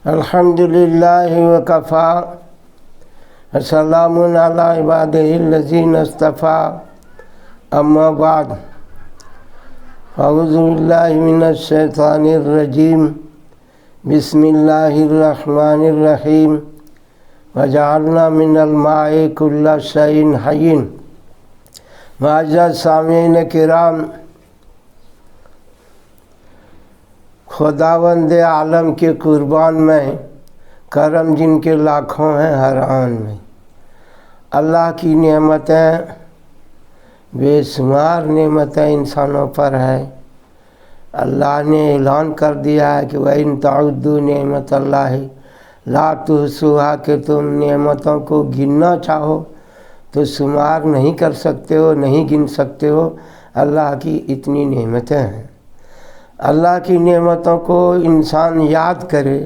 الحمدللہ وکفا وسلام علی عبادہ الذین اصطفیٰ اما بعد اعوذ باللہ من الشیطان الرجیم بسم اللہ الرحمن الرحیم وجعلنا من الماء کل شیء حی۔ معزز سامعین کرام، خداوند عالم کے قربان میں کرم جن کے لاکھوں ہیں ہر آن میں، اللہ کی نعمتیں بے شمار نعمتیں انسانوں پر ہے۔ اللہ نے اعلان کر دیا ہے کہ وَإِن تَعُدُّوا نِعْمَتَ اللَّهِ لَا تُحْصُوهَا، کہ تم نعمتوں کو گننا چاہو تو شمار نہیں کر سکتے ہو، نہیں گن سکتے ہو۔ اللہ کی اتنی نعمتیں ہیں۔ اللہ کی نعمتوں کو انسان یاد کرے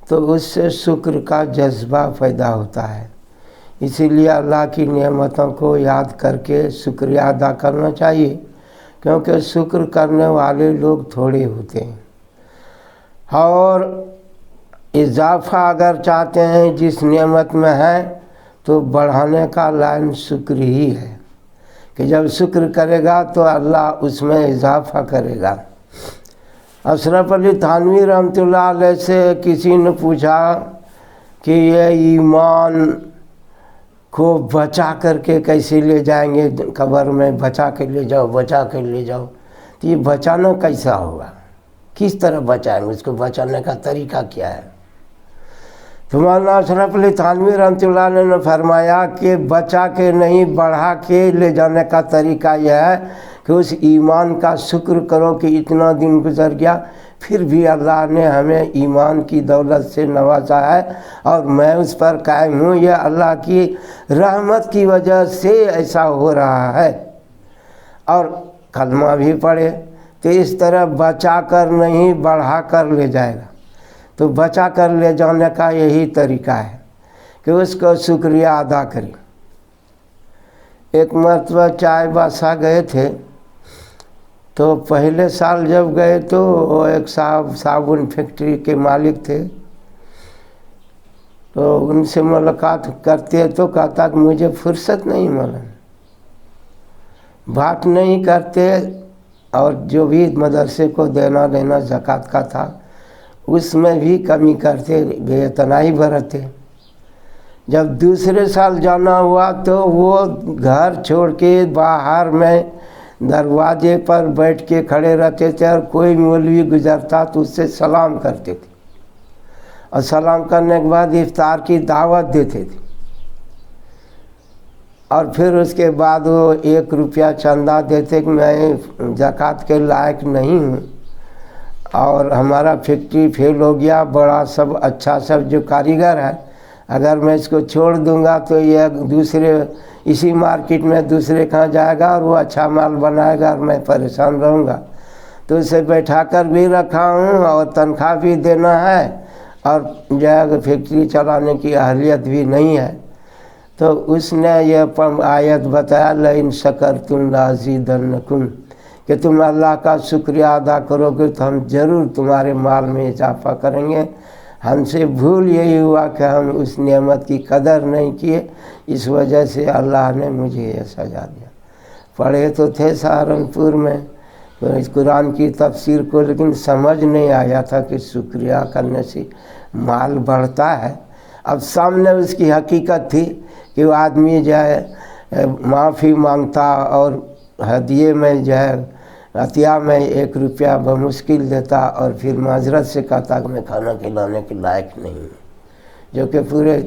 تو اس سے شکر کا جذبہ پیدا ہوتا ہے۔ اسی لیے اللہ کی نعمتوں کو یاد کر کے شکریہ ادا کرنا چاہیے، کیونکہ شکر کرنے والے لوگ تھوڑے ہوتے ہیں۔ اور اضافہ اگر چاہتے ہیں جس نعمت میں ہے تو بڑھانے کا لائن شکر ہی ہے، کہ جب شکر کرے گا تو اللہ اس میں اضافہ کرے گا۔ اشرف علی تھانوی رحمۃ اللہ علیہ سے کسی نے پوچھا کہ یہ ایمان کو بچا کر کے کیسے لے جائیں گے قبر میں؟ بچا کے لے جاؤ، بچا کے لے جاؤ، تو یہ بچانا کیسا ہوگا؟ کس طرح بچائیں گے؟ اس کو بچانے کا طریقہ کیا ہے؟ تو مولانا اشرف علی تھانوی رحمۃ اللہ علیہ نے فرمایا کہ بچا کے نہیں، بڑھا کے لے جانے کا طریقہ یہ ہے کہ اس ایمان کا شکر کرو کہ اتنا دن گزر گیا پھر بھی اللہ نے ہمیں ایمان کی دولت سے نوازا ہے اور میں اس پر قائم ہوں، یہ اللہ کی رحمت کی وجہ سے ایسا ہو رہا ہے۔ اور کلمہ بھی پڑھے تو اس طرح بچا کر نہیں، بڑھا کر لے جائے گا۔ تو بچا کر لے جانے کا یہی طریقہ ہے کہ اس کو شکریہ ادا کریں۔ ایک مرتبہ چائے باسا گئے تھے، تو پہلے سال جب گئے تو ایک صاحب صابن فیکٹری کے مالک تھے، تو ان سے ملاقات کرتے تو کہتا کہ مجھے فرصت نہیں، مولانا بات نہیں کرتے، اور جو بھی مدرسے کو دینا لینا زکوٰۃ کا تھا اس میں بھی کمی کرتے، بے اعتنائی برتے۔ جب دوسرے سال جانا ہوا تو وہ گھر چھوڑ کے باہر میں دروازے پر بیٹھ کے کھڑے رہتے تھے، اور کوئی مولوی گزرتا تو اس سے سلام کرتے تھے، اور سلام کرنے کے بعد افطار کی دعوت دیتے تھے، اور پھر اس کے بعد وہ 1 روپیہ چندہ دیتے کہ میں زکوٰۃ کے لائق نہیں ہوں اور ہمارا فیکٹری فیل ہو گیا، بڑا سب اچھا سب جو کاریگر ہے، اگر میں اس کو چھوڑ دوں گا تو یہ دوسرے اسی مارکیٹ میں دوسرے کہاں جائے گا اور وہ اچھا مال بنائے گا اور میں پریشان رہوں گا، تو اسے بیٹھا کر بھی رکھا ہوں اور تنخواہ بھی دینا ہے، اور جو ہے فیکٹری چلانے کی اہلیت بھی نہیں ہے۔ تو اس نے یہ آیت بتایا لَإِن شَكَرْتُمْ لَأَزِيدَنَّكُمْ، کہ تم اللہ کا شکریہ ادا کرو گے تو ہم ضرور تمہارے مال میں اضافہ کریں گے۔ ہم سے بھول یہی ہوا کہ ہم اس نعمت کی قدر نہیں کیے، اس وجہ سے اللہ نے مجھے یہ سزا دیا۔ پڑھے تو تھے سہارنپور میں اس قرآن کی تفسیر کو، لیکن سمجھ نہیں آیا تھا کہ شکریہ کرنے سے مال بڑھتا ہے۔ اب سامنے اس کی حقیقت تھی کہ وہ آدمی جو ہے معافی مانگتا اور ہدیے میں جو ہے عطیہ میں 1 روپیہ بمشکل دیتا، اور پھر معذرت سے کہتا کہ میں کھانا کھلانے کے لائق نہیں ہوں، جو کہ پورے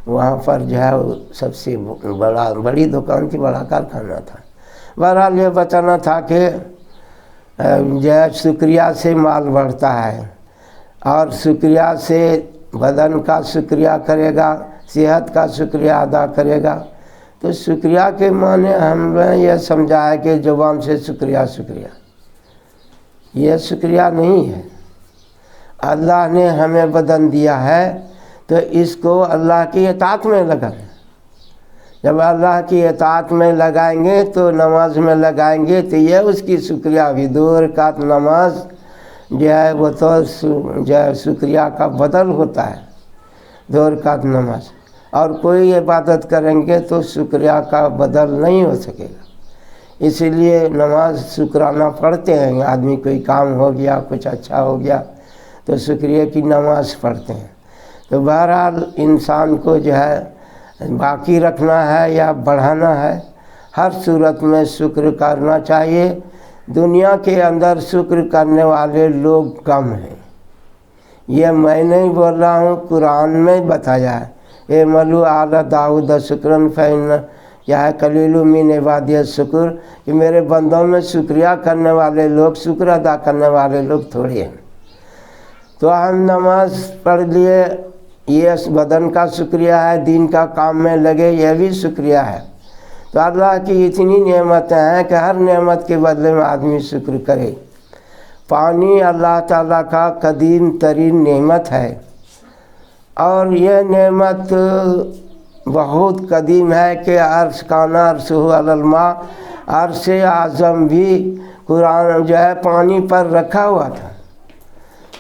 وہاں پر جو ہے سب سے بڑی دکان تھی، بڑا کارخانہ تھا۔ بہرحال یہ بتانا تھا کہ جو ہے شکریہ سے مال بڑھتا ہے، اور شکریہ سے بدن کا شکریہ کرے گا، صحت کا شکریہ ادا کرے گا۔ تو شکریہ کے معنی ہمیں یہ سمجھا ہے کہ زبان سے شکریہ شکریہ، یہ شکریہ نہیں ہے۔ اللہ نے ہمیں بدن دیا ہے تو اس کو اللہ کی اطاعت میں لگائیں۔ جب اللہ کی اطاعت میں لگائیں گے تو نماز میں لگائیں گے تو یہ اس کی شکریہ بھی۔ 2 رکعت نماز جو ہے وہ تو جو ہے شکریہ کا بدل ہوتا ہے 2 رکعت نماز، اور کوئی عبادت کریں گے تو شکریہ کا بدل نہیں ہو سکے گا۔ اسی لیے نماز شکرانہ پڑھتے ہیں، آدمی کوئی کام ہو گیا، کچھ اچھا ہو گیا تو شکریہ کی نماز پڑھتے ہیں۔ تو بہرحال انسان کو جو ہے باقی رکھنا ہے یا بڑھانا ہے، ہر صورت میں شکر کرنا چاہیے۔ دنیا کے اندر شکر کرنے والے لوگ کم ہیں، یہ میں نہیں بول رہا ہوں، قرآن میں بتایا ہے، اعملوا آل داؤد شکرا فإن کیا ہے قلیل من عبادی الشکر، کہ میرے بندوں میں شکریہ کرنے والے لوگ، شکر ادا کرنے والے لوگ تھوڑے ہیں۔ تو ہم نماز پڑھ لیے، یہ بدن کا شکریہ ہے، دین کا کام میں لگے، یہ بھی شکریہ ہے۔ تو اللہ کی اتنی نعمتیں ہیں کہ ہر نعمت کے بدلے میں آدمی شکر کرے۔ پانی اللہ تعالیٰ کا قدیم ترین نعمت ہے، اور یہ نعمت بہت قدیم ہے کہ عرش کانا عرشہ علی الماء، عرش اعظم بھی قرآن جو ہے پانی پر رکھا ہوا تھا۔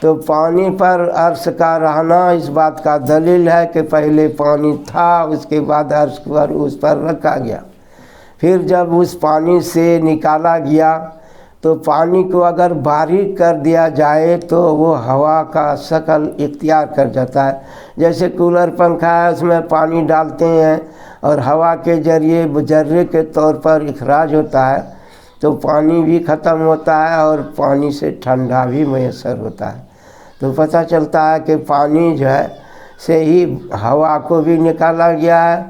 تو پانی پر عرش کا رہنا اس بات کا دلیل ہے کہ پہلے پانی تھا، اس کے بعد عرش پر اس پر رکھا گیا۔ پھر جب اس پانی سے نکالا گیا تو پانی کو اگر باریک کر دیا جائے تو وہ ہوا کا شکل اختیار کر جاتا ہے، جیسے کولر پنکھا ہے اس میں پانی ڈالتے ہیں اور ہوا کے ذریعے ذرے کے طور پر اخراج ہوتا ہے، تو پانی بھی ختم ہوتا ہے اور پانی سے ٹھنڈا بھی میسر ہوتا ہے۔ تو پتہ چلتا ہے کہ پانی جو ہے سے ہی ہوا کو بھی نکالا گیا ہے،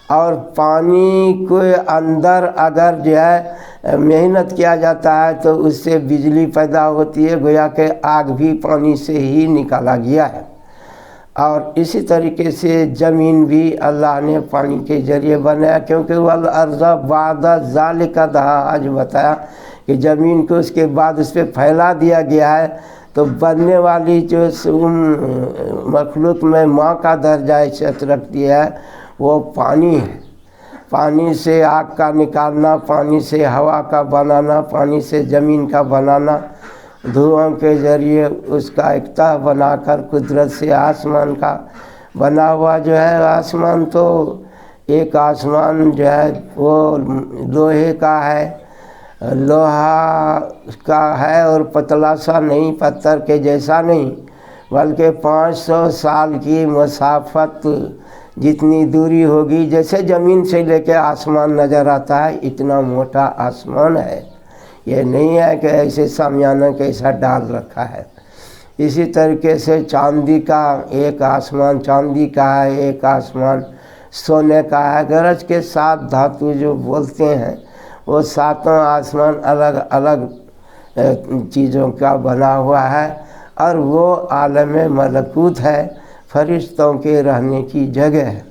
اور پانی کو اندر اگر جو ہے محنت کیا جاتا ہے تو اس سے بجلی پیدا ہوتی ہے، گویا کہ آگ بھی پانی سے ہی نکالا گیا ہے۔ اور اسی طریقے سے زمین بھی اللہ نے پانی کے ذریعے بنایا، کیونکہ والارض بعد ذالک دہا، آج بتایا کہ زمین کو اس کے بعد اس پہ پھیلا دیا گیا ہے، تو بننے والی جو مخلوق میں ماں کا درجہ عزت رکھتی ہے وہ پانی ہے۔ پانی سے آگ کا نکالنا، پانی سے ہوا کا بنانا، پانی سے زمین کا بنانا، دھواں کے ذریعے اس کا ایک تہ بنا کر قدرت سے آسمان کا بنا ہوا جو ہے، آسمان تو ایک آسمان جو ہے وہ لوہے کا ہے، لوہا کا ہے اور پتلا سا نہیں، پتھر کے جیسا نہیں، بلکہ 500 سال کی مسافت جتنی دوری ہوگی، جیسے زمین سے لے کے آسمان نظر آتا ہے اتنا موٹا آسمان ہے۔ یہ نہیں ہے کہ ایسے سامیانہ کیسا ڈال رکھا ہے۔ اسی طریقے سے چاندی کا ایک آسمان چاندی کا ہے، ایک آسمان سونے کا ہے، گرج کے 7 دھاتو جو بولتے ہیں، وہ 7 آسمان الگ الگ چیزوں کا بنا ہوا ہے، اور وہ عالم ملکوت ہے، فرشتوں کے رہنے کی جگہ ہے۔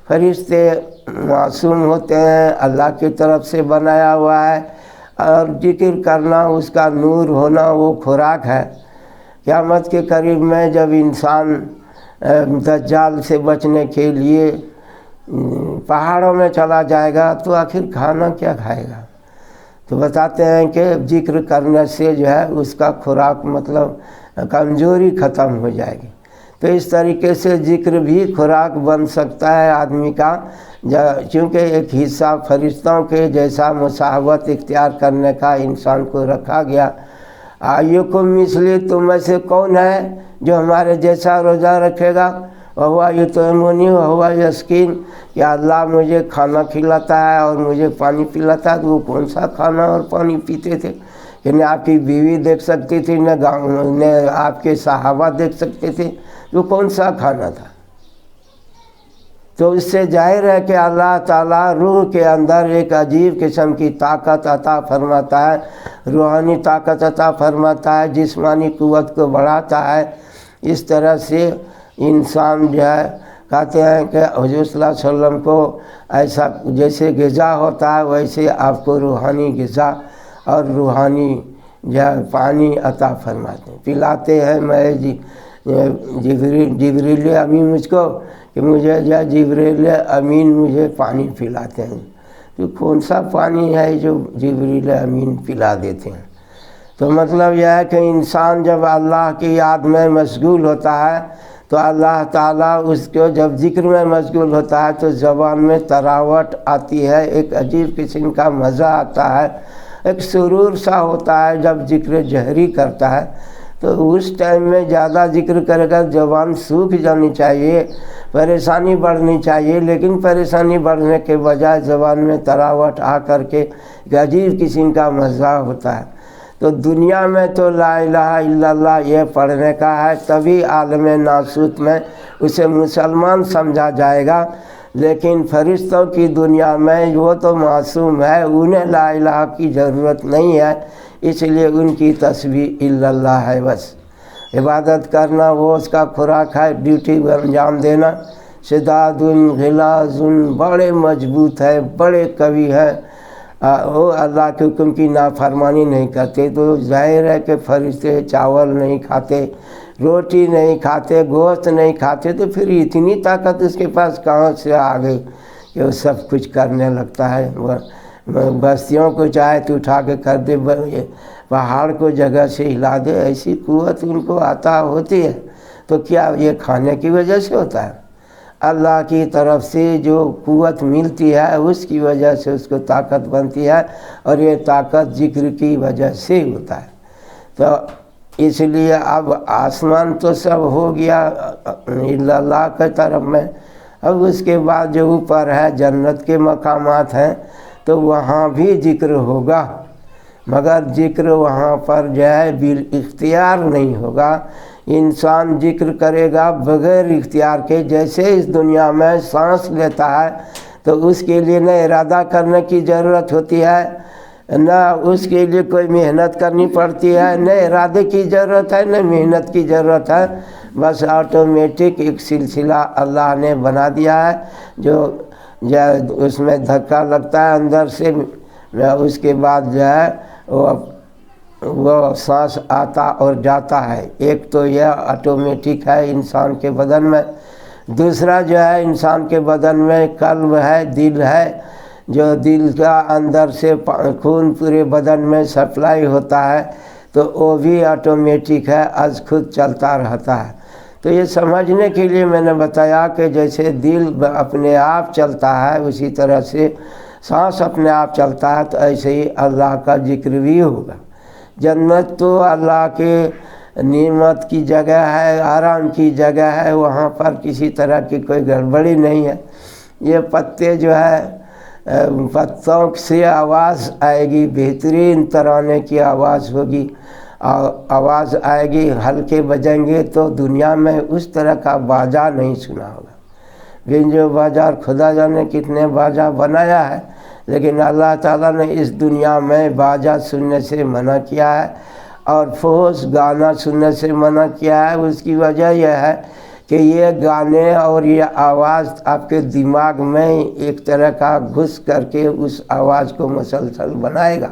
فرشتے معصوم ہوتے ہیں، اللہ کی طرف سے بنایا ہوا ہے، اور ذکر کرنا، اس کا نور ہونا وہ خوراک ہے۔ قیامت کے قریب میں جب انسان دجال سے بچنے کے لیے پہاڑوں میں چلا جائے گا تو آخر کھانا کیا کھائے گا؟ تو بتاتے ہیں کہ ذکر کرنے سے جو ہے اس کا خوراک مطلب کمزوری ختم ہو جائے گی۔ تو اس طریقے سے ذکر بھی خوراک بن سکتا ہے آدمی کا، چونکہ ایک حصہ فرشتوں کے جیسا مصاحبت اختیار کرنے کا انسان کو رکھا گیا۔ ایکم مثلی، تم میں سے کون ہے جو ہمارے جیسا روزہ رکھے گا؟ وہو یطعمنی وہو یسقین، کہ اللہ مجھے کھانا کھلاتا ہے اور مجھے پانی پلاتا ہے۔ تو وہ کون سا کھانا اور پانی پیتے تھے؟ کہ نہ آپ کی بیوی دیکھ سکتی تھی، نہ آپ کے صحابہ دیکھ سکتے تھے، وہ کون سا کھانا تھا؟ تو اس سے ظاہر ہے کہ اللہ تعالیٰ روح کے اندر ایک عجیب قسم کی طاقت عطا فرماتا ہے، روحانی طاقت عطا فرماتا ہے، جسمانی قوت کو بڑھاتا ہے۔ اس طرح سے انسان جو ہے کہتے ہیں کہ حضور صلی اللہ علیہ وسلم کو ایسا جیسے غذا ہوتا ہے ویسے آپ کو روحانی غذا اور روحانی جو ہے پانی عطا فرماتے ہیں، پلاتے ہیں۔ میں جبریل امین مجھ کو کہ مجھے جو جبریل امین مجھے پانی پلاتے ہیں۔ تو کون سا پانی ہے جو جبریل امین پلا دیتے ہیں؟ تو مطلب یہ ہے کہ انسان جب اللہ کی یاد میں مشغول ہوتا ہے تو اللہ تعالیٰ اس کو جب ذکر میں مشغول ہوتا ہے تو زبان میں تراوٹ آتی ہے، ایک عجیب قسم کا مزہ آتا ہے، ایک سرور سا ہوتا ہے جب ذکر جہری کرتا ہے۔ تو اس ٹائم میں زیادہ ذکر کرے گا زبان سوکھ جانی چاہیے، پریشانی بڑھنی چاہیے، لیکن پریشانی بڑھنے کے بجائے زبان میں تراوٹ آ کر کے ایک عجیب قسم کا مزہ ہوتا ہے۔ تو دنیا میں تو لا الہ الا اللہ یہ پڑھنے کا ہے، تبھی عالم ناسوت میں اسے مسلمان سمجھا جائے گا، لیکن فرشتوں کی دنیا میں وہ تو معصوم ہے، انہیں لا الہ کی ضرورت نہیں ہے، اس لیے ان کی تسبیح الا اللہ ہے، بس عبادت کرنا وہ اس کا خوراک ہے، ڈیوٹی انجام دینا۔ شداد غلاظ بڑے مضبوط ہے، بڑے قوی ہے، وہ اللہ کے حکم کی نافرمانی نہیں کرتے۔ تو ظاہر ہے کہ فرشتے چاول نہیں کھاتے، روٹی نہیں کھاتے، گوشت نہیں کھاتے، تو پھر اتنی طاقت اس کے پاس کہاں سے آ گئی کہ وہ سب کچھ کرنے لگتا ہے۔ بستیوں کو چاہے تو اٹھا کے کر دے، پہاڑ کو جگہ سے ہلا دے، ایسی قوت ان کو عطا ہوتی ہے۔ تو کیا یہ کھانے کی وجہ سے ہوتا ہے؟ اللہ کی طرف سے جو قوت ملتی ہے اس کی وجہ سے اس کو طاقت بنتی ہے، اور یہ طاقت ذکر کی وجہ سے ہوتا ہے۔ تو اس لیے اب آسمان تو سب ہو گیا الا اللہ کے طرف میں، اب اس کے بعد جو اوپر ہے جنت کے مقامات ہیں تو وہاں بھی ذکر ہوگا، مگر ذکر وہاں پر جو ہے بالاختیار نہیں ہوگا، انسان ذکر کرے گا بغیر اختیار کے۔ جیسے اس دنیا میں سانس لیتا ہے تو اس کے لیے نہ ارادہ کرنے کی ضرورت ہوتی ہے، نہ اس کے لیے کوئی محنت کرنی پڑتی ہے، نہ ارادے کی ضرورت ہے، نہ محنت کی ضرورت ہے، بس آٹومیٹک ایک سلسلہ اللہ نے بنا دیا ہے جو اس میں دھکا لگتا ہے اندر سے، اس کے بعد جو ہے وہ سانس آتا اور جاتا ہے۔ ایک تو یہ آٹومیٹک ہے انسان کے بدن میں، دوسرا جو ہے انسان کے بدن میں قلب ہے، دل ہے، جو دل کا اندر سے خون پورے بدن میں سپلائی ہوتا ہے، تو وہ بھی آٹومیٹک ہے، از خود چلتا رہتا ہے۔ تو یہ سمجھنے کے لیے میں نے بتایا کہ جیسے دل اپنے آپ چلتا ہے اسی طرح سے سانس اپنے آپ چلتا ہے، تو ایسے ہی اللہ کا ذکر بھی ہوگا۔ جنت تو اللہ کے نعمت کی جگہ ہے، آرام کی جگہ ہے، وہاں پر کسی طرح کی کوئی گڑبڑی نہیں ہے۔ یہ پتے جو ہے پتوں سے آواز آئے گی، بہترین ترانے کی آواز ہوگی، آواز آئے گی، ہلکے بجیں گے، تو دنیا میں اس طرح کا باجا نہیں سنا ہوگا۔ بنجو باجا، خدا جانے کتنے باجا بنایا ہے، لیکن اللہ تعالیٰ نے اس دنیا میں باجا سننے سے منع کیا ہے، اور فحش گانا سننے سے منع کیا ہے۔ اس کی وجہ یہ ہے کہ یہ گانے اور یہ آواز آپ کے دماغ میں ایک طرح کا گھس کر کے اس آواز کو مسلسل بنائے گا،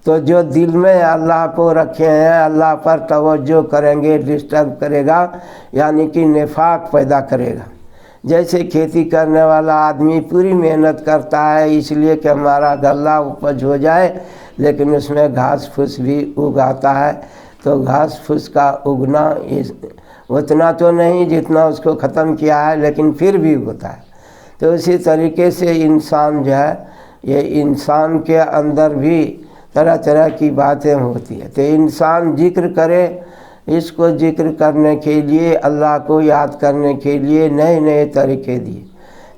تو جو دل میں اللہ کو رکھے ہیں اللہ پر توجہ کریں گے، ڈسٹرب کرے گا، یعنی کہ نفاق پیدا کرے گا۔ جیسے کھیتی کرنے والا آدمی پوری محنت کرتا ہے اس لیے کہ ہمارا غلہ اپج ہو جائے، لیکن اس میں گھاس پھوس بھی اگاتا ہے، تو گھاس پھوس کا اگنا اتنا تو نہیں جتنا اس کو ختم کیا ہے، لیکن پھر بھی ہوتا ہے۔ تو اسی طریقے سے انسان جو ہے، یہ انسان کے اندر بھی طرح طرح کی باتیں ہوتی ہیں، تو انسان ذکر کرے، اس کو ذکر کرنے کے لیے، اللہ کو یاد کرنے کے لیے نئے نئے طریقے دیے۔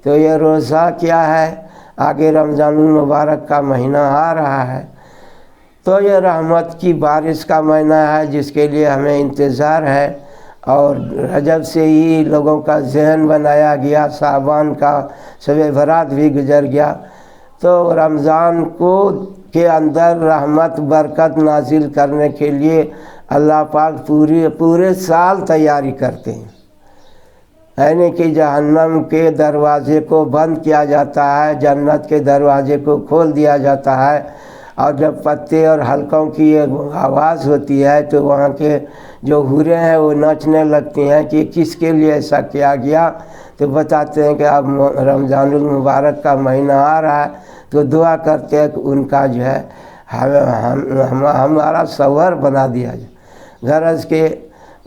تو یہ روزہ کیا ہے، آگے رمضان المبارک کا مہینہ آ رہا ہے، تو یہ رحمت کی بارش کا مہینہ ہے جس کے لیے ہمیں انتظار ہے، اور رجب سے ہی لوگوں کا ذہن بنایا گیا، شعبان کا شب برات بھی گزر گیا، تو رمضان کے اندر رحمت برکت نازل کرنے کے لیے اللہ پاک پورے سال تیاری کرتے ہیں، یعنی کہ جہنم کے دروازے کو بند کیا جاتا ہے، جنت کے دروازے کو کھول دیا جاتا ہے، اور جب پتے اور حلقوں کی آواز ہوتی ہے تو وہاں کے جو حوریں ہیں وہ ناچنے لگتی ہیں کہ کس کے لیے ایسا کیا گیا، تو بتاتے ہیں کہ اب رمضان المبارک کا مہینہ آ رہا ہے، تو دعا کرتے ہیں کہ ان کا جو ہے ہمارا شوہر بنا دیا جائے، غرض کے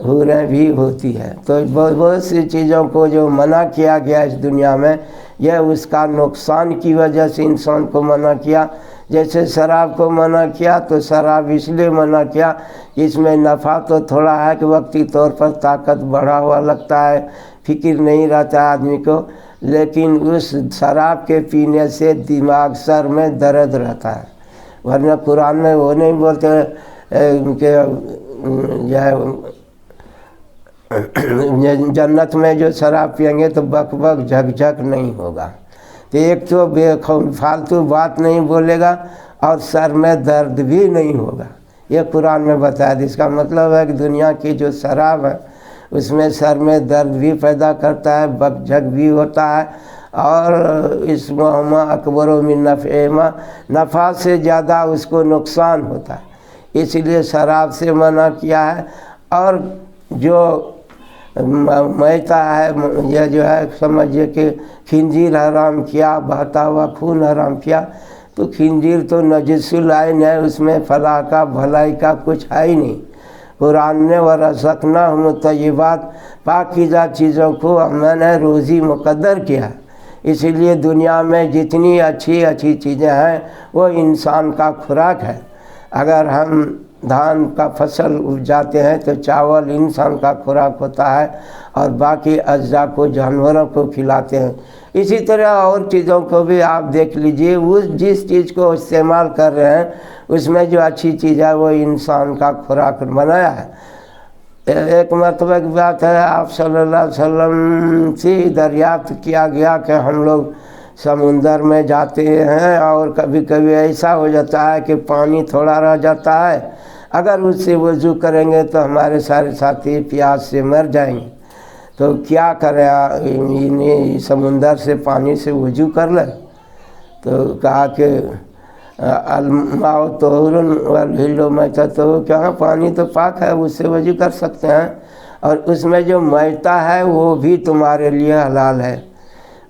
حوریں بھی ہوتی ہے۔ تو بہت سی چیزوں کو جو منع کیا گیا اس دنیا میں، یہ اس کا نقصان کی وجہ سے انسان کو منع کیا۔ جیسے شراب کو منع کیا تو شراب اس لیے منع کیا، اس میں نفع تو تھوڑا ہے کہ وقتی طور پر طاقت بڑھا ہوا لگتا ہے، فکر نہیں رہتا ہے آدمی کو، لیکن اس شراب کے پینے سے دماغ سر میں درد رہتا ہے۔ ورنہ قرآن میں وہ نہیں بولتے کہ جنت میں جو شراب پئیں گے تو بک بک جھک جھک نہیں ہوگا، تو ایک تو فالتو بات نہیں بولے گا اور سر میں درد بھی نہیں ہوگا، یہ قرآن میں بتایا۔ اس کا مطلب ہے کہ دنیا کی جو شراب ہے اس میں سر میں درد بھی پیدا کرتا ہے، بک جھک بھی ہوتا ہے، اور اسمہما اکبر من نفعہما، نفع سے زیادہ اس کو نقصان ہوتا ہے، اس لیے شراب سے منع کیا ہے۔ اور جو میتا ہے، یہ جو ہے سمجھیے کہ خنزیر حرام کیا، بہتا ہوا خون حرام کیا، تو خنزیر تو نجس العین ہے، اس میں فلاح کا بھلائی کا کچھ ہے ہی نہیں۔ قرآن نے ورزقناہم الطیبات، پاکیزہ چیزوں کو میں نے روزی مقدر کیا، اسی لیے دنیا میں جتنی اچھی اچھی چیزیں ہیں وہ انسان کا خوراک ہے۔ اگر ہم دھان کا فصل اپجاتے ہیں تو چاول انسان کا خوراک ہوتا ہے، اور باقی اجزاء کو جانوروں کو کھلاتے ہیں۔ اسی طرح اور چیزوں کو بھی آپ دیکھ لیجئے، اس جس چیز کو استعمال کر رہے ہیں اس میں جو اچھی چیز ہے وہ انسان کا خوراک بنایا ہے۔ ایک مرتبہ کی بات ہے، آپ صلی اللہ علیہ وسلم سے دریافت کیا گیا کہ ہم لوگ سمندر میں جاتے ہیں اور کبھی کبھی ایسا ہو جاتا ہے کہ پانی تھوڑا رہ جاتا ہے، اگر اس سے وضو کریں گے تو ہمارے سارے ساتھی پیاس سے مر جائیں گے، تو کیا کریں، سمندر سے پانی سے وضو کر لیں؟ تو کہا کہ الماء طہور والحل میتۃ، کہاں پانی تو پاک ہے، اس سے وضو کر سکتے ہیں، اور اس میں جو میتہ ہے وہ بھی تمہارے لیے حلال ہے۔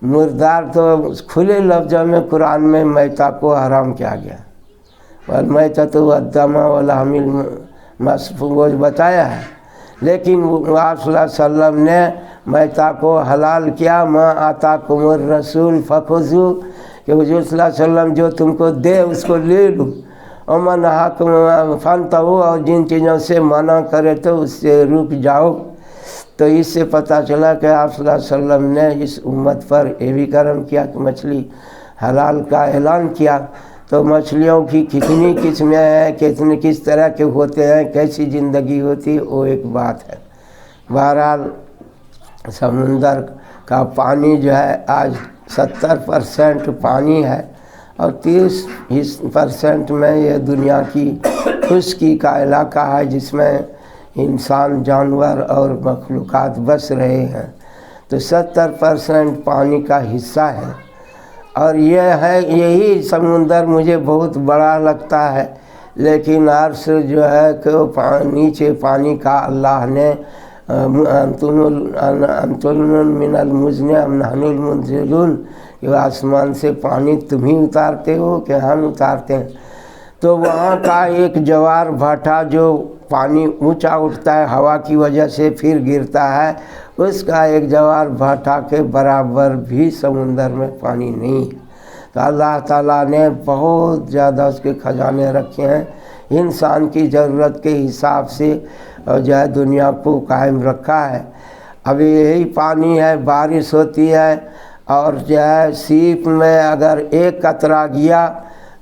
مردار تو کھلے لفظوں میں قرآن میں میتہ کو حرام کیا گیا، والمیتۃ والدم ولحم المسفوح بتایا ہے، لیکن آپ صلی اللہ علیہ وسلم نے میتہ کو حلال کیا۔ ما آتاکم الرسول فخذوہ، کہ حضور صلی اللہ علیہ وسلم جو تم کو دے اس کو لے لو، وما نہاکم فانتہوا، اور جن چیزوں سے منع کرے تو اس سے رک جاؤ۔ تو اس سے پتہ چلا کہ آپ صلی اللہ علیہ وسلم نے اس امت پر یہ بھی کرم کیا کہ مچھلی حلال کا اعلان کیا۔ تو مچھلیوں کی کتنی قسمیں ہیں، کس طرح کے ہوتے ہیں، کیسی زندگی ہوتی ہے، وہ ایک بات ہے۔ بہرحال سمندر کا پانی جو ہے آج 70% پانی ہے، اور 30% میں یہ دنیا کی خشکی کا علاقہ ہے جس میں انسان، جانور اور مخلوقات بس رہے ہیں، تو 70% پانی کا حصہ ہے۔ اور یہی سمندر مجھے بہت بڑا لگتا ہے، لیکن عرش جو ہے کہ نیچے پانی کا اللہ نے انتم من المزن ام نحن المنزلون، کہ آسمان سے پانی تم ہی اتارتے ہو کہ ہم اتارتے ہیں۔ تو وہاں کا ایک جوار بھاٹا جو پانی اونچا اٹھتا ہے ہوا کی وجہ سے پھر گرتا ہے، اس کا ایک جوار بھاٹا کے برابر بھی سمندر میں پانی نہیں ہے۔ تو اللہ تعالیٰ نے بہت زیادہ اس کے خزانے رکھے ہیں، انسان کی ضرورت کے حساب سے جو ہے دنیا کو قائم رکھا ہے۔ ابھی یہی پانی ہے، بارش ہوتی ہے، اور جو ہے سیپ میں اگر ایک قطرہ گیا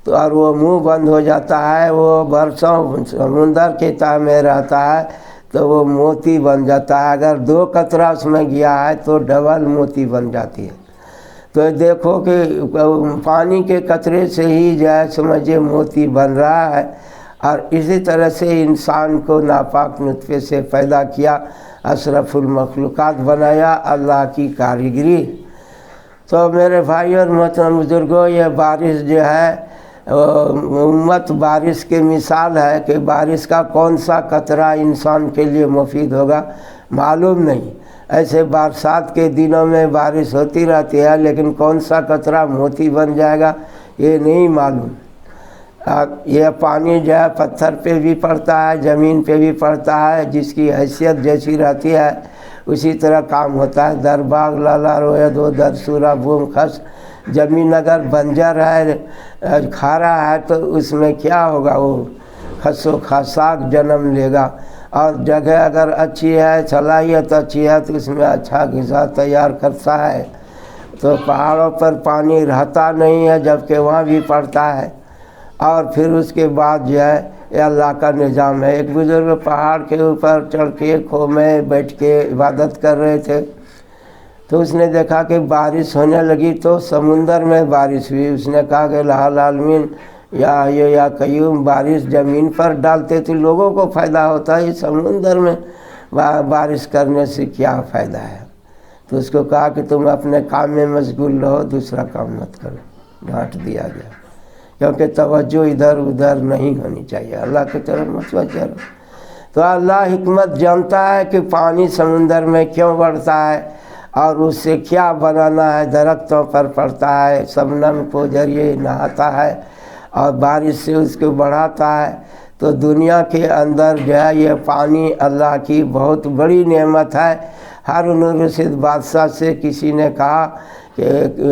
تو اور وہ منہ بند ہو جاتا ہے، وہ برسوں سمندر کے تہہ میں رہتا ہے تو وہ موتی بن جاتا ہے، اگر 2 قطرہ اس میں گیا ہے تو ڈبل موتی بن جاتی ہے۔ تو دیکھو کہ پانی کے قطرے سے ہی جو ہے سمجھے موتی بن رہا ہے۔ اور اسی طرح سے انسان کو ناپاک نطفے سے پیدا کیا، اشرف المخلوقات بنایا، اللہ کی کاریگری۔ تو میرے بھائی اور محترم بزرگوں، یہ بارش جو ہے امت بارش کی مثال ہے کہ بارش کا کون سا قطرہ انسان کے لیے مفید ہوگا معلوم نہیں۔ ایسے برسات کے دنوں میں بارش ہوتی رہتی ہے، لیکن کون سا قطرہ موتی بن جائے گا یہ نہیں معلوم۔ یہ پانی جو ہے پتھر پہ بھی پڑتا ہے، زمین پہ بھی پڑتا ہے، جس کی حیثیت جیسی رہتی ہے اسی طرح کام ہوتا ہے۔ در باغ لالا روئے دو در سورا بوم خس، زمین اگر بنجر ہے، کھارا ہے، تو اس میں کیا ہوگا؟ وہ خس و خاصاک جنم لے گا۔ اور جگہ اگر اچھی ہے، صلاحیت اچھی ہے، تو اس میں اچھا غذا تیار کرتا ہے۔ تو پہاڑوں پر پانی رہتا نہیں ہے، جبکہ وہاں بھی پڑتا ہے۔ اور پھر اس کے بعد جو ہے یہ اللہ کا نظام ہے۔ ایک بزرگ پہاڑ کے اوپر چڑھ کے کھو میں بیٹھ کے عبادت کر رہے تھے، تو اس نے دیکھا کہ بارش ہونے لگی، تو سمندر میں بارش ہوئی۔ اس نے کہا کہ الہ العالمین یا حی یا قیوم، بارش زمین پر ڈالتے تو لوگوں کو فائدہ ہوتا ہے، سمندر میں بارش کرنے سے کیا فائدہ ہے؟ تو اس کو کہا کہ تم اپنے کام میں مشغول رہو، دوسرا کام مت کرو، ڈانٹ دیا گیا۔ کیونکہ توجہ ادھر ادھر نہیں ہونی چاہیے، اللہ کی طرف متوجہ رہو۔ تو اللہ حکمت جانتا ہے کہ پانی سمندر میں کیوں بڑھتا ہے، اور اس سے کیا بنانا ہے۔ درختوں پر پڑتا ہے، شبنم کو ذریعے نہاتا ہے، اور بارش سے اس کو بڑھاتا ہے۔ تو دنیا کے اندر جو ہے یہ پانی اللہ کی بہت بڑی نعمت ہے۔ ہارون الرشید بادشاہ سے کسی نے کہا کہ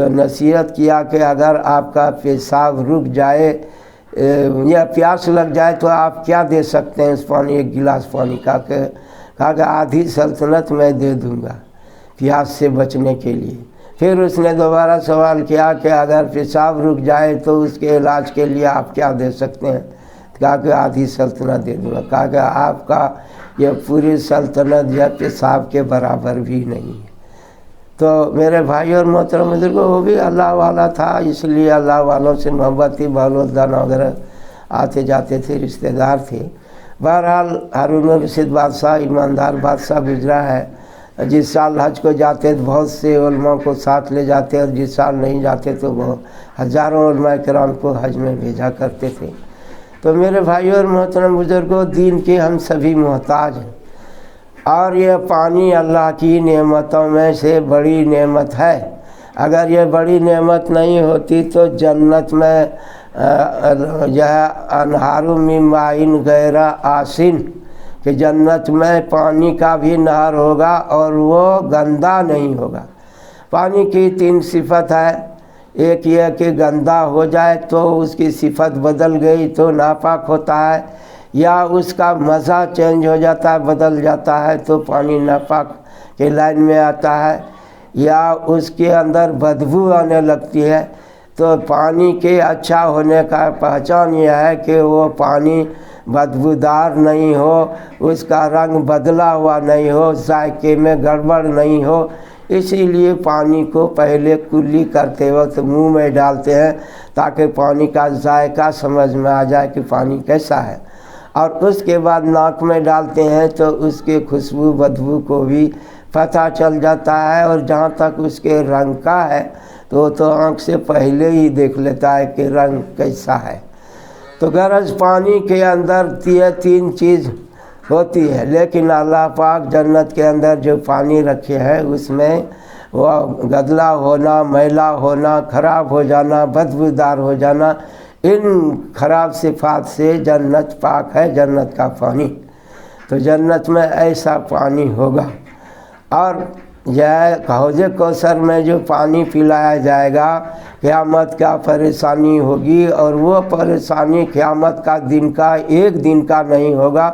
نصیحت کیا کہ اگر آپ کا پیشاب رک جائے یا پیاس لگ جائے تو آپ کیا دے سکتے ہیں اس پانی، ایک گلاس پانی کا؟ کہا کہ آدھی سلطنت میں دے دوں گا پیاس سے بچنے کے لیے۔ پھر اس نے دوبارہ سوال کیا کہ اگر پیشاب رک جائے تو اس کے علاج کے لیے آپ کیا دے سکتے ہیں؟ کہا کہ آدھی سلطنت دے دوں گا۔ کہا کہ آپ کا یہ پوری سلطنت یا پیشاب کے برابر بھی نہیں ہے۔ تو میرے بھائی اور محترم بزرگوں، وہ بھی اللہ والا تھا، اس لیے اللہ والوں سے محبت تھی، بہلول دانا وغیرہ آتے جاتے تھے، رشتہ دار تھے۔ بہرحال ہارون الرشید بادشاہ ایماندار بادشاہ گزرا ہے۔ جس سال حج کو جاتے تو بہت سے علماء کو ساتھ لے جاتے، اور جس سال نہیں جاتے تو وہ ہزاروں علماء کرام کو حج میں بھیجا کرتے تھے۔ تو میرے بھائیوں اور محترم بزرگوں، دین کے ہم سبھی محتاج ہیں، اور یہ پانی اللہ کی نعمتوں میں سے بڑی نعمت ہے۔ اگر یہ بڑی نعمت نہیں ہوتی تو جنت میں جو ہے انہار من ماء غیر آسن، کہ جنت میں پانی کا بھی نہر ہوگا اور وہ گندا نہیں ہوگا۔ پانی کی 3 صفت ہے۔ ایک یہ کہ گندا ہو جائے تو اس کی صفت بدل گئی تو ناپاک ہوتا ہے، یا اس کا مزہ چینج ہو جاتا ہے، بدل جاتا ہے تو پانی ناپاک کے لائن میں آتا ہے، یا اس کے اندر بدبو آنے لگتی ہے۔ تو پانی کے اچھا ہونے کا پہچان یہ ہے کہ وہ پانی بدبودار نہیں ہو، اس کا رنگ بدلا ہوا نہیں ہو، ذائقے میں گڑبڑ نہیں ہو۔ اسی لیے پانی کو پہلے کلی کرتے وقت منہ میں ڈالتے ہیں تاکہ پانی کا ذائقہ سمجھ میں آ جائے کہ پانی کیسا ہے، اور اس کے بعد ناک میں ڈالتے ہیں تو اس کے خوشبو بدبو کو بھی پتہ چل جاتا ہے، اور جہاں تک اس کے رنگ کا ہے تو وہ تو آنکھ سے پہلے ہی دیکھ لیتا ہے کہ رنگ کیسا ہے۔ تو غرض پانی کے اندر یہ 3 چیز ہوتی ہے، لیکن اللہ پاک جنت کے اندر جو پانی رکھے ہیں اس میں وہ گدلا ہونا، میلا ہونا، خراب ہو جانا، بدبودار ہو جانا، ان خراب صفات سے جنت پاک ہے، جنت کا پانی۔ تو جنت میں ایسا پانی ہوگا، اور یہ حوض کوثر میں جو پانی پلایا جائے گا، قیامت کا پریشانی ہوگی، اور وہ پریشانی قیامت کا دن کا 1 دن کا نہیں ہوگا،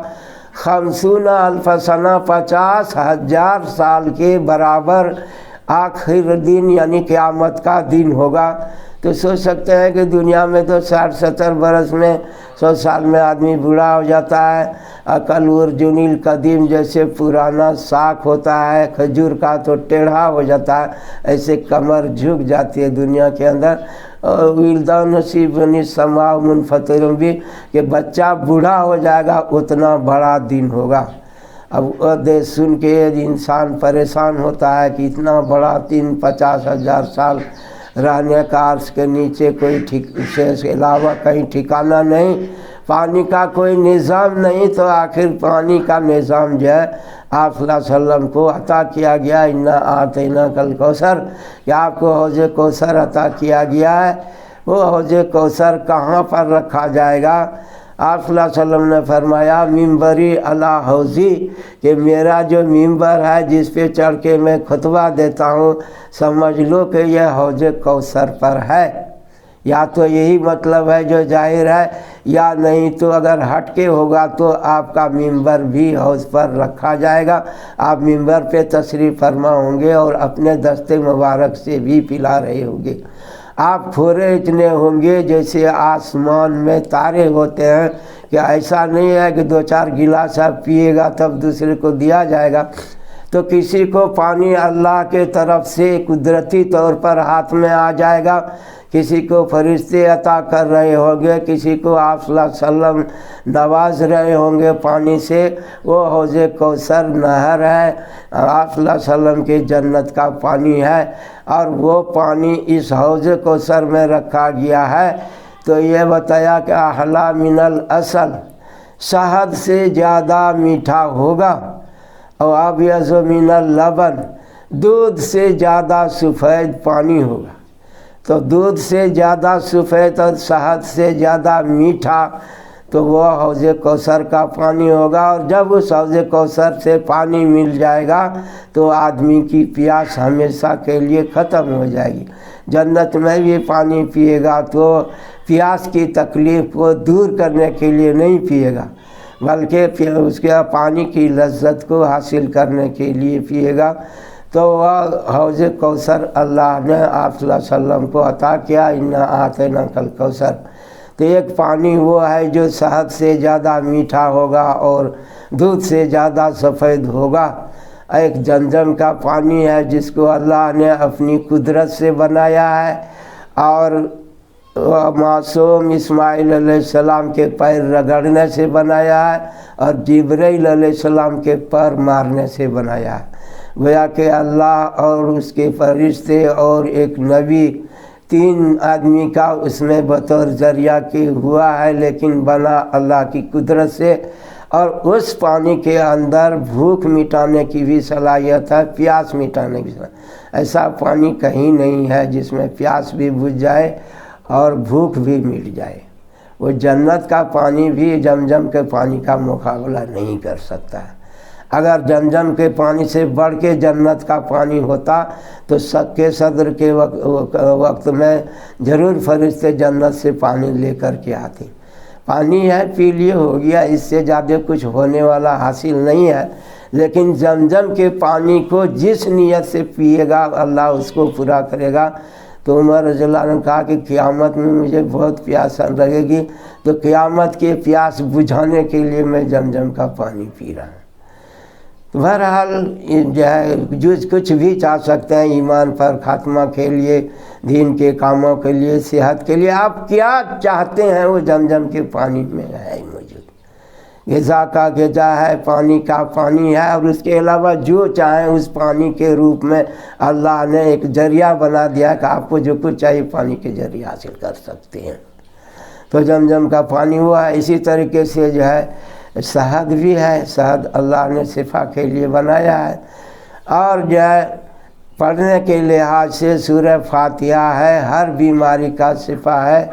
50 الف سنہ 50,000 سال کے برابر آخر دن یعنی قیامت کا دن ہوگا۔ تو سوچ سکتے ہیں کہ دنیا میں تو 60-70 برس میں 100 سال میں آدمی بوڑھا ہو جاتا ہے، عقل ارجن القدیم جیسے پرانا ساکھ ہوتا ہے کھجور کا تو ٹیڑھا ہو جاتا ہے، ایسے کمر جھک جاتی ہے دنیا کے اندر۔ ولدان نصیب السماء منفطر بھی، کہ بچہ بوڑھا ہو جائے گا اتنا بڑا دن ہوگا۔ اب وہ دے سن کے انسان پریشان ہوتا ہے کہ اتنا بڑا دن 50,000 سال رہنے کا، عرش کے نیچے کوئی سے علاوہ کہیں ٹھکانہ نہیں، پانی کا کوئی نظام نہیں، تو آخر پانی کا نظام جو ہے آپ صلی اللہ علیہ وسلم کو عطا کیا گیا، انا اعطیناک الکوثر، کہ آپ کو حوض کوثر عطا کیا گیا ہے۔ وہ حوض کوثر کہاں پر رکھا جائے گا؟ آپ صلی اللہ علیہ وسلم نے فرمایا ممبری علی حوضی، کہ میرا جو ممبر ہے جس پہ چڑھ کے میں خطبہ دیتا ہوں، سمجھ لو کہ یہ حوض کوثر پر ہے۔ یا تو یہی مطلب ہے جو ظاہر ہے، یا نہیں تو اگر ہٹ کے ہوگا تو آپ کا ممبر بھی حوض پر رکھا جائے گا، آپ ممبر پہ تشریف فرما ہوں گے اور اپنے دست مبارک سے بھی پلا رہے ہوں گے۔ آپ پھورے اتنے ہوں گے جیسے آسمان میں تارے ہوتے ہیں، کہ ایسا نہیں ہے کہ 2-4 گلاس آپ پیے گا تب دوسرے کو دیا جائے گا۔ تو کسی کو پانی اللہ کے طرف سے قدرتی طور پر ہاتھ میں آ جائے گا، کسی کو فرشتے عطا کر رہے ہوں گے، کسی کو آپ صلی اللہ علیہ وسلم نواز رہے ہوں گے پانی سے۔ وہ حوض کوثر نہر ہے، آپ صلی اللہ علیہ وسلم کی جنت کا پانی ہے، اور وہ پانی اس حوض کوثر میں رکھا گیا ہے۔ تو یہ بتایا کہ احلی من العسل، شہد سے زیادہ میٹھا ہوگا، اور ابیض من اللبن، دودھ سے زیادہ سفید پانی ہوگا۔ تو دودھ سے زیادہ سفید اور شہد سے زیادہ میٹھا، تو وہ حوض کوثر کا پانی ہوگا۔ اور جب اس حوض کوثر سے پانی مل جائے گا تو آدمی کی پیاس ہمیشہ کے لیے ختم ہو جائے گی۔ جنت میں بھی پانی پیے گا تو پیاس کی تکلیف کو دور کرنے کے لیے نہیں پیے گا، بلکہ اس کے پانی کی لذت کو حاصل کرنے کے لیے پیے گا۔ تو وہ حوض کوثر اللہ نے آپ صلی اللہ علیہ وسلم کو عطا کیا، انا اعطیناک الکوثر۔ تو ایک پانی وہ ہے جو شہد سے زیادہ میٹھا ہوگا اور دودھ سے زیادہ سفید ہوگا۔ ایک زمزم کا پانی ہے جس کو اللہ نے اپنی قدرت سے بنایا ہے، اور معصوم اسماعیل علیہ السلام کے پیر رگڑنے سے بنایا ہے، اور جبرائیل علیہ السلام کے پر مارنے سے بنایا ہے۔ گویا کہ اللہ اور اس کے فرشتے اور ایک نبی، 3 آدمی کا اس میں بطور ذریعہ کی ہوا ہے، لیکن بنا اللہ کی قدرت سے۔ اور اس پانی کے اندر بھوک مٹانے کی بھی صلاحیت ہے، پیاس مٹانے کی صلاحیت۔ ایسا پانی کہیں نہیں ہے جس میں پیاس بھی بجھ جائے اور بھوک بھی مٹ جائے۔ وہ جنت کا پانی بھی زمزم کے پانی کا مقابلہ نہیں کر سکتا ہے۔ اگر زمزم کے پانی سے بڑھ کے جنت کا پانی ہوتا تو شق صدر کے وقت میں ضرور فرشتے جنت سے پانی لے کر کے آتے۔ پانی ہے، پی لیے ہو گیا، اس سے زیادہ کچھ ہونے والا حاصل نہیں ہے، لیکن زمزم کے پانی کو جس نیت سے پیے گا اللہ اس کو پورا کرے گا۔ تو عمر رضی اللہ عنہ نے کہا کہ قیامت میں مجھے بہت پیاس لگے گی، تو قیامت کے پیاس بجھانے کے لیے میں زمزم کا پانی پی رہا ہوں۔ بہرحال جو ہے کچھ بھی چاہ سکتے ہیں ایمان پر، خاتمہ کے لیے، دین کے کاموں کے لیے، صحت کے لیے، آپ کیا چاہتے ہیں وہ زمزم کے پانی میں ہے موجود۔ غذا کا غذا ہے، پانی کا پانی ہے، اور اس کے علاوہ جو چاہیں اس پانی کے روپ میں اللہ نے ایک ذریعہ بنا دیا کہ آپ کو جو کچھ چاہیے پانی کے ذریعے حاصل کر سکتے ہیں۔ تو زمزم کا پانی ہوا ہے۔ اسی طریقے سے جو ہے شہد بھی ہے، شہد اللہ نے شفا کے لیے بنایا ہے۔ اور جو ہے پڑھنے کے لحاظ سے سورہ فاتحہ ہے، ہر بیماری کا شفا ہے۔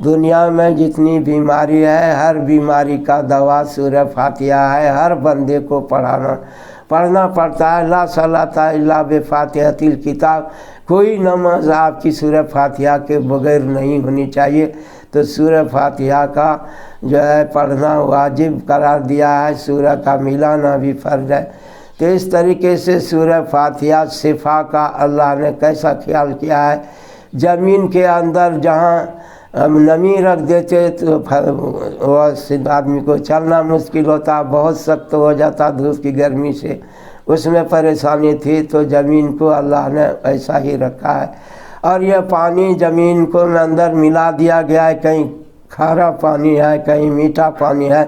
دنیا میں جتنی بیماری ہے ہر بیماری کا دوا سورہ فاتحہ ہے۔ ہر بندے کو پڑھنا پڑتا ہے۔ لا صلاۃ الا بفاتحۃ الکتاب، کوئی نماز آپ کی سورہ فاتحہ کے بغیر نہیں ہونی چاہیے۔ تو سورہ فاتحہ کا جو ہے پڑھنا واجب قرار دیا ہے، سورہ کا ملانا بھی فرض ہے۔ تو اس طریقے سے سورہ فاتحہ شفا کا اللہ نے کیسا خیال کیا ہے۔ زمین کے اندر جہاں نمی رکھ دیتے تو آدمی کو چلنا مشکل ہوتا، بہت سخت ہو جاتا دھوپ کی گرمی سے، اس میں پریشانی تھی، تو زمین کو اللہ نے ایسا ہی رکھا ہے۔ اور یہ پانی زمین کو اندر ملا دیا گیا ہے، کہیں کھارا پانی ہے، کہیں میٹھا پانی ہے۔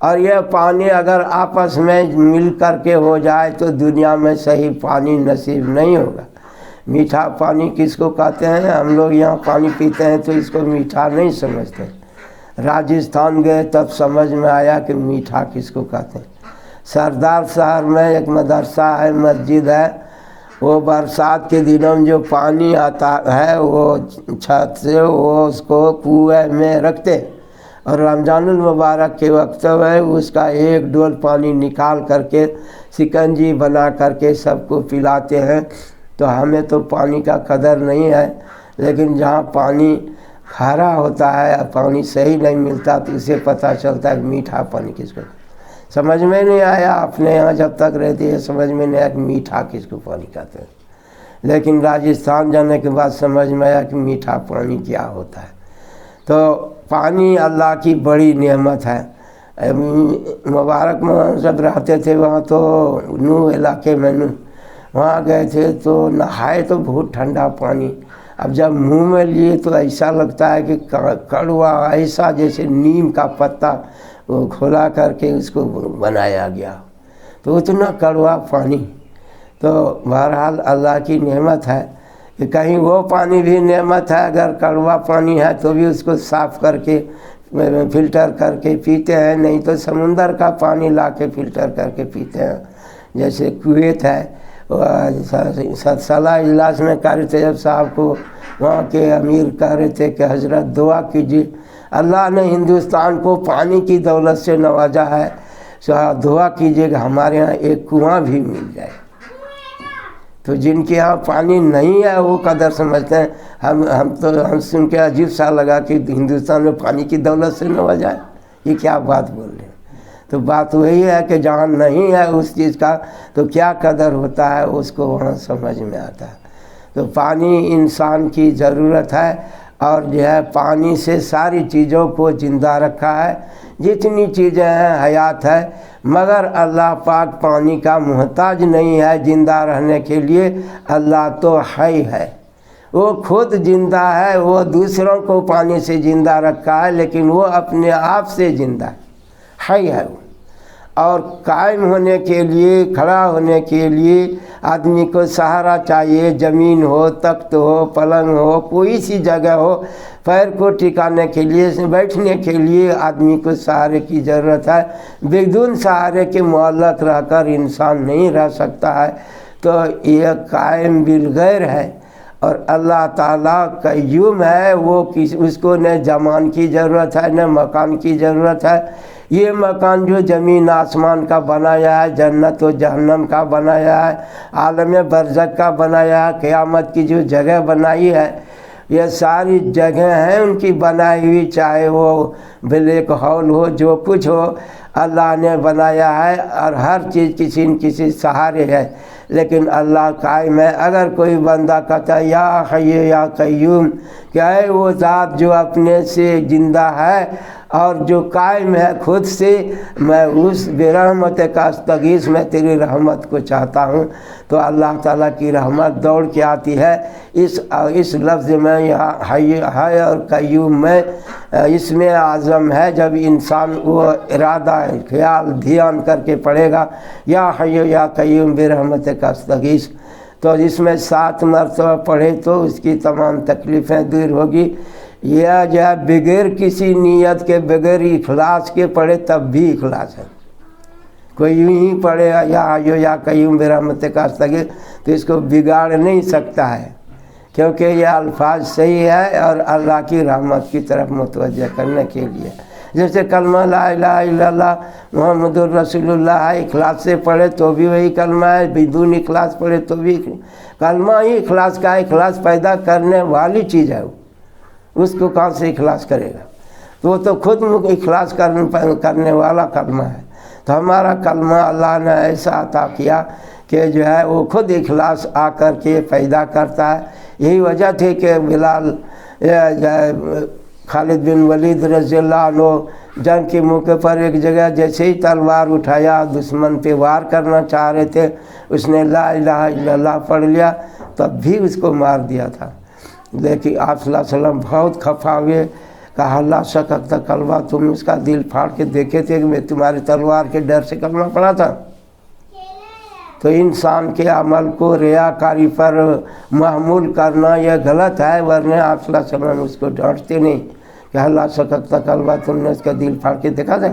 اور یہ پانی اگر آپس میں مل کر کے ہو جائے تو دنیا میں صحیح پانی نصیب نہیں ہوگا۔ میٹھا پانی کس کو کہتے ہیں؟ ہم لوگ یہاں پانی پیتے ہیں تو اس کو میٹھا نہیں سمجھتے، راجستھان گئے تب سمجھ میں آیا کہ میٹھا کس کو کہتے ہیں۔ سردار شہر میں ایک مدرسہ ہے، مسجد ہے، وہ برسات کے دنوں میں جو پانی آتا ہے وہ چھت سے وہ اس کو کنویں میں رکھتے، اور رمضان المبارک کے وقت میں اس کا ایک ڈول پانی نکال کر کے شکنجی بنا کر کے سب کو پلاتے ہیں۔ تو ہمیں تو پانی کا قدر نہیں ہے، لیکن جہاں پانی کھارا ہوتا ہے، پانی صحیح نہیں ملتا، تو اسے پتہ چلتا ہے میٹھا پانی کس کو سمجھ میں نہیں آیا۔ اپنے یہاں جب تک رہتی ہے سمجھ میں نہیں آیا کہ میٹھا کس کو پانی کہتے ہیں، لیکن راجستھان جانے کے بعد سمجھ میں آیا کہ میٹھا پانی کیا ہوتا ہے۔ تو پانی اللہ کی بڑی نعمت ہے۔ مبارک میں جب رہتے تھے وہاں تو نوح علاقے میں وہاں گئے تھے تو نہائے تو بہت ٹھنڈا پانی، اب جب منہ میں لیے تو ایسا لگتا ہے کہ کڑوا، ایسا جیسے نیم کا پتا وہ کھولا کر کے اس کو بنایا گیا، تو اتنا کڑوا پانی۔ تو بہرحال اللہ کی نعمت ہے کہ کہیں وہ پانی بھی نعمت ہے، اگر کڑوا پانی ہے تو بھی اس کو صاف کر کے فلٹر کر کے پیتے ہیں، نہیں تو سمندر کا پانی لا کے فلٹر کر کے پیتے ہیں۔ جیسے کویت ہے، صلاح اجلاس میں قاری طیب صاحب کو وہاں کے امیر کہہ رہے تھے کہ حضرت دعا کیجیے، اللہ نے ہندوستان کو پانی کی دولت سے نوازا ہے، دعا کیجیے کہ ہمارے ہاں ایک کنواں بھی مل جائے۔ تو جن کے ہاں پانی نہیں ہے وہ قدر سمجھتے ہیں، ہم سن کے عجیب سا لگا کہ ہندوستان میں پانی کی دولت سے نوازا ہے، یہ کیا بات بول رہے ہیں۔ تو بات وہی ہے کہ جہاں نہیں ہے اس چیز کا تو کیا قدر ہوتا ہے اس کو وہاں سمجھ میں آتا ہے۔ تو پانی انسان کی ضرورت ہے، اور جو ہے پانی سے ساری چیزوں کو زندہ رکھا ہے، جتنی چیزیں ہیں حیات ہے، مگر اللہ پاک پانی کا محتاج نہیں ہے زندہ رہنے کے لیے۔ اللہ تو حی ہے، وہ خود زندہ ہے، وہ دوسروں کو پانی سے زندہ رکھا ہے، لیکن وہ اپنے آپ سے زندہ ہے، حی ہے وہ۔ اور قائم ہونے کے لیے، کھڑا ہونے کے لیے آدمی کو سہارا چاہیے، زمین ہو، تخت ہو، پلنگ ہو، کوئی سی جگہ ہو، پیر کو ٹکانے کے لیے، بیٹھنے کے لیے آدمی کو سہارے کی ضرورت ہے۔ بدون سہارے کے معلق رہ کر انسان نہیں رہ سکتا ہے۔ تو یہ قائم بالغیر ہے، اور اللہ تعالیٰ قیوم ہے، وہ اس کو نہ زمان کی ضرورت ہے نہ مکان کی ضرورت ہے۔ یہ مکان جو زمین آسمان کا بنایا ہے، جنت و جہنم کا بنایا ہے، عالم برزخ کا بنایا ہے، قیامت کی جو جگہ بنائی ہے، یہ ساری جگہ ہیں ان کی بنائی ہوئی، چاہے وہ بلیک ہول ہو، جو کچھ ہو اللہ نے بنایا ہے، اور ہر چیز کسی نہ کسی سہارے ہے، لیکن اللہ قائم ہے۔ اگر کوئی بندہ کہتا ہے یا حی یا قیوم، کیا ہے وہ ذات جو اپنے سے زندہ ہے اور جو قائم ہے خود سے، میں اس برحمت کا استغیث، میں تیری رحمت کو چاہتا ہوں، تو اللہ تعالیٰ کی رحمت دوڑ کے آتی ہے۔ اس لفظ میں یہاں حی اور قیوم میں اس میں اعظم ہے، جب انسان وہ ارادہ خیال دھیان کر کے پڑھے گا یا حی یا قیوم برحمت کا استغیث، تو اس میں 7 مرتبہ پڑھے تو اس کی تمام تکلیفیں دور ہوگی۔ یہ جو ہے بغیر کسی نیت کے، بغیر اخلاص کے پڑھے تب بھی اخلاص ہے۔ کوئی یوں ہی پڑھے یا حی یا قیوم برحمت کا استغیث تو اس کو بگاڑ نہیں سکتا ہے، کیونکہ یہ الفاظ صحیح ہے اور اللہ کی رحمت کی طرف متوجہ کرنے کے لیے۔ جیسے کلمہ لا الہ الا اللہ محمد الرسول اللہ ہے، اخلاص سے پڑھے تو بھی وہی کلمہ ہے، بدون اخلاص پڑھے تو بھی کلمہ ہی اخلاص کا ہے۔ اخلاص پیدا کرنے والی چیز ہے، اس کو کہاں سے اخلاص کرے گا؟ تو وہ تو خود اخلاص کرنے والا کلمہ ہے۔ تو ہمارا کلمہ اللہ نے ایسا عطا کیا کہ جو ہے وہ خود اخلاص آ کر کے پیدا کرتا ہے۔ یہی وجہ تھی کہ بلال خالد بن ولید رضی اللہ عنہ جنگ کے موقع پر ایک جگہ جیسے ہی تلوار اٹھایا، دشمن پہ وار کرنا چاہ رہے تھے، اس نے لا الہ الا اللہ پڑھ لیا، تب بھی اس کو مار دیا تھا۔ لیکن آپ صلی اللہ علیہ وسلم بہت خفا ہوئے، کہا اللہ شکت کلمہ، تم اس کا دل پھاڑ کے دیکھے تھے کہ میں تمہاری تلوار کے ڈر سے کلمہ پڑھا تھا؟ تو انسان کے عمل کو ریاکاری پر محمول کرنا یہ غلط ہے، ورنہ آپ صلی اللہ علیہ وسلم اس کو ڈانٹتے نہیں کہ اللہ شکت کلمہ، تم نے اس کا دل پھاڑ کے دیکھا تھا؟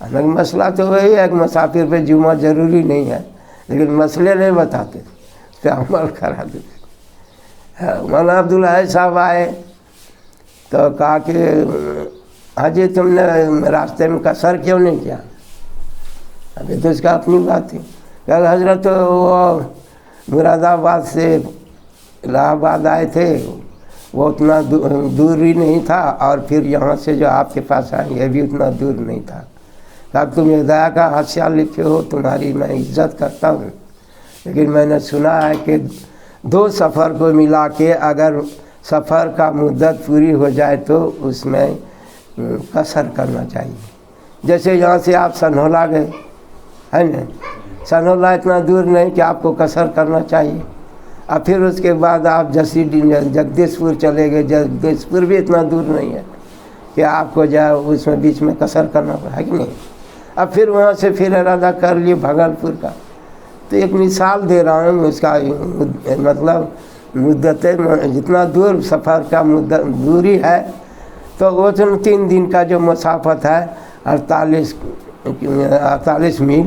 حالانکہ مسئلہ تو وہی ہے کہ مسافر پہ جمعہ ضروری نہیں ہے، لیکن مسئلے نہیں بتاتے، اس پہ عمل کرا دیتے۔ مولانا عبدالحی صاحب آئے تو کہا کہ حاجی تم نے راستے میں قصر کیوں نہیں کیا؟ ابھی تو اس کا اپنی بات تھی کہ حضرت وہ مراد آباد سے الہ آباد آئے تھے، وہ اتنا دور ہی نہیں تھا، اور پھر یہاں سے جو آپ کے پاس آئیں یہ بھی اتنا دور نہیں تھا۔ کہا تم ہدایہ کا حاشیہ لکھے ہو، تمہاری میں عزت کرتا ہوں، لیکن میں نے سنا ہے کہ 2 سفر کو ملا کے اگر سفر کا مدت پوری ہو جائے تو اس میں قصر کرنا چاہیے۔ جیسے یہاں سے آپ سنہولا گئے ہے نا، سنہولا اتنا دور نہیں کہ آپ کو قصر کرنا چاہیے، اور پھر اس کے بعد آپ جگدیش پور چلے گئے، جگدیش پور بھی اتنا دور نہیں ہے کہ آپ کو اس میں بیچ میں قصر کرنا پڑا ہے کہ نہیں۔ اب پھر وہاں سے پھر ارادہ کر لیے بھاگلپور کا۔ تو ایک مثال دے رہا ہوں، اس کا مطلب مدت جتنا دور سفر کا مدت دوری ہے تو وہ 3 دن کا جو مسافت ہے 48 میل،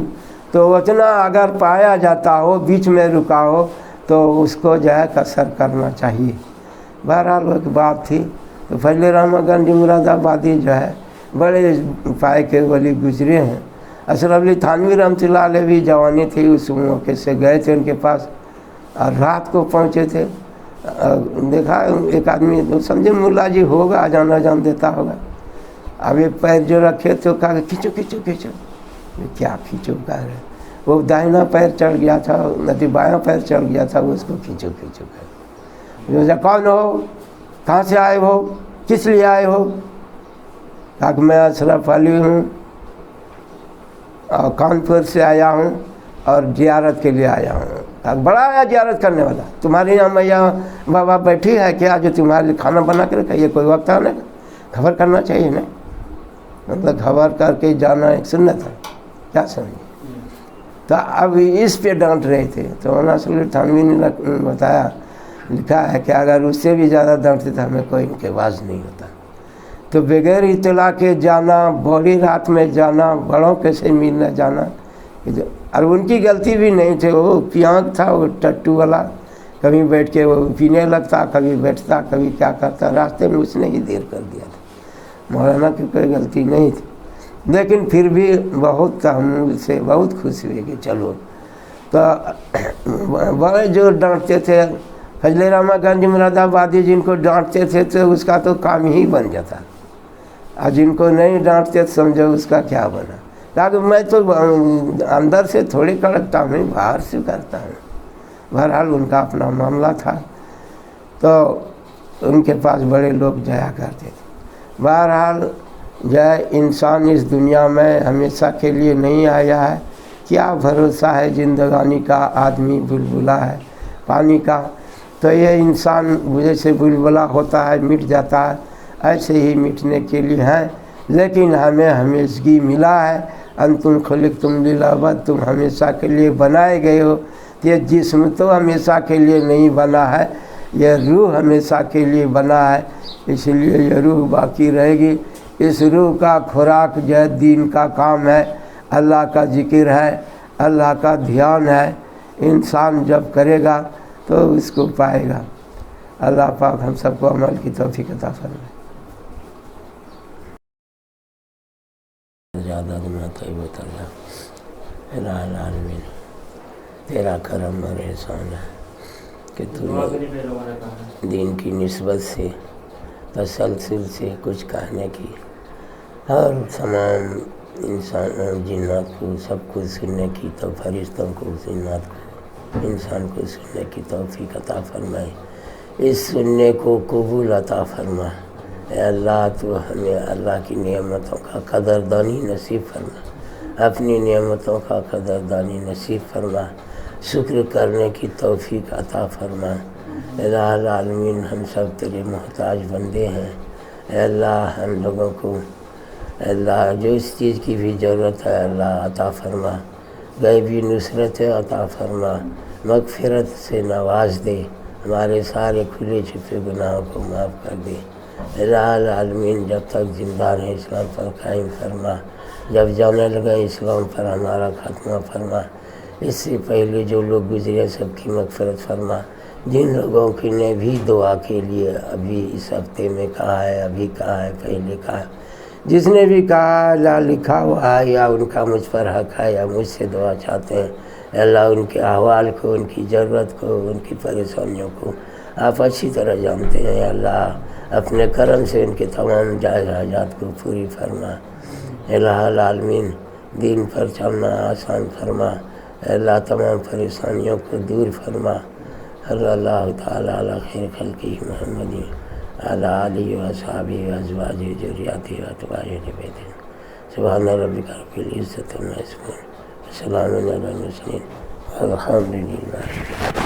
تو اتنا اگر پایا جاتا ہو بیچ میں رکا ہو تو اس کو جو ہے قصر کرنا چاہیے۔ بہرحال وہ ایک بات تھی۔ تو فضل الرحمن گنج مراد آبادی جو ہے بڑے پائے کے ولی گزرے ہیں۔ اشرف علی تھانوی رحمۃ اللہ علیہ بھی جوانی تھی اس موقع سے گئے تھے ان کے پاس، اور رات کو پہنچے تھے۔ دیکھا ایک آدمی سمجھے ملا جی ہوگا جان دیتا ہوگا، اب ایک پیر جو رکھے تو کہا کہ کھینچو کھینچو کھینچو، کیا کھینچو کہہ رہے، وہ دائنا پیر چڑھ گیا تھا، نہیں بایاں پیر چڑھ گیا تھا، اس کو کھینچو کھینچو کہہ۔ کون ہو، کہاں سے آئے ہو، کس لیے آئے ہو؟ کہا کہ میں اشرف علی ہوں اور کانپور سے آیا ہوں اور زیارت کے لیے آیا ہوں۔ بڑا آیا زیارت کرنے والا، تمہارے یہاں میاں بابا بیٹھی ہے کیا جو تمہارے لیے کھانا بنا کے رکھا؟ یہ کوئی وقت ہے نا، خبر کرنا چاہیے نا، مطلب خبر کر کے جانا ایک سنت ہے، کیا سمجھے؟ تو اب اس پہ ڈانٹ رہے تھے، تو مولانا اشرف تھانوی نے بتایا، لکھا ہے کہ اگر اس سے بھی زیادہ ڈانٹتے تو ہمیں کوئی ان کے باز نہیں ہوتا۔ تو بغیر اطلاع کے جانا، بوڑھی رات میں جانا، بڑوں کے سے ملنا جانا، اور ان کی غلطی بھی نہیں تھی، وہ پیانک تھا، وہ ٹٹو والا، کبھی بیٹھ کے وہ پینے لگتا، کبھی بیٹھتا، کبھی کیا کرتا، راستے میں اس نے ہی دیر کر دیا تھا۔ مولانا کی کوئی غلطی نہیں تھی، لیکن پھر بھی بہت تحمل سے بہت خوش ہوئے کہ چلو۔ تو بڑے جو ڈانٹتے تھے فضل الرحمن گنج مراد آبادی، جن کو ڈانٹتے تھے تو اس کا تو کام ہی بن جاتا، اور جن کو نہیں ڈانٹتے تو سمجھو اس کا کیا بنا۔ کہ میں تو اندر سے تھوڑی کڑکتا ہوں، باہر سے کرتا ہوں۔ بہرحال ان کا اپنا معاملہ تھا، تو ان کے پاس بڑے لوگ جایا کرتے تھے۔ بہرحال جائے انسان اس دنیا میں ہمیشہ کے لیے نہیں آیا ہے، کیا بھروسہ ہے زندگانی کا، آدمی بلبلا ہے پانی کا، تو یہ انسان جیسے بلبلا ہوتا ہے مٹ جاتا ہے، ایسے ہی مٹنے کے لیے ہیں، لیکن ہمیں ہمیشگی ملا ہے۔ انتم خلقتم للابد، تم ہمیشہ کے لیے بنائے گئے ہو۔ یہ جسم تو ہمیشہ کے لیے نہیں بنا ہے، یہ روح ہمیشہ کے لیے بنا ہے، اس لیے یہ روح باقی رہے گی۔ اس روح کا خوراک جو ہے دین کا کام ہے، اللہ کا ذکر ہے، اللہ کا دھیان ہے۔ انسان جب کرے گا تو اس کو پائے گا۔ اللہ پاک ہم سب کو عمل کی توفیق عطا فرمائے۔ زیادہ طیبۃ اللہ الہ العالمین، تیرا کرم اور احسان ہے کہ تو دین کی نسبت سے تسلسل سے کچھ کہنے کی، اور تمام انسان جنات کو سب کو سننے کی، تو فرشتوں کو جنات کو انسان کو سننے کی توفیق عطا فرمائے، اس سننے کو قبول عطا فرما۔ اے اللہ تو ہمیں اللہ کی نعمتوں کا قدردانی نصیب فرما، اپنی نعمتوں کا قدردانی نصیب فرما، شکر کرنے کی توفیق عطا فرما۔ الہ العالمین ہم سب تیرے محتاج بندے ہیں، اے اللہ ہم لوگوں کو اللہ جو اس چیز کی بھی ضرورت ہے اللہ عطا فرما، غیبی نصرت عطا فرما، مغفرت سے نواز دے، ہمارے سارے کھلے چھپے گناہوں کو معاف کر دے۔ الہ العالمین جب تک زندہ رہے اسلام پر قائم فرما۔ جب جانے لگے اسلام پر ہمارا خاتمہ فرما، اس سے پہلے جو لوگ گزرے سب کی مغفرت فرما، جن لوگوں کی نے بھی دعا کے لیے ابھی اس ہفتے میں کہا ہے، ابھی کہا ہے، پہلے کہا ہے، جس نے بھی کہا لا لکھا ہوا ہے یا ان کا مجھ پر حق ہے یا مجھ سے دعا چاہتے ہیں، اللہ ان کے احوال کو، ان کی ضرورت کو، ان کی پریشانیوں کو آپ اچھی طرح جانتے ہیں۔ اللہ اپنے کرم سے ان کے تمام جائز حاجات کو پوری فرما۔ الہ العالمین دین پر چلنا آسان فرما، اللہ تمام پریشانیوں کو دور فرما۔ صلی اللہ تعالیٰ علی خیر خلقہ محمد علی آلہ و اصحابہ و ازواجہ ذریاتہ و اتباعہ بیتہ۔ سبحان ربک رب العزۃ عما یصفون وسلام علی المرسلین والحمد للہ۔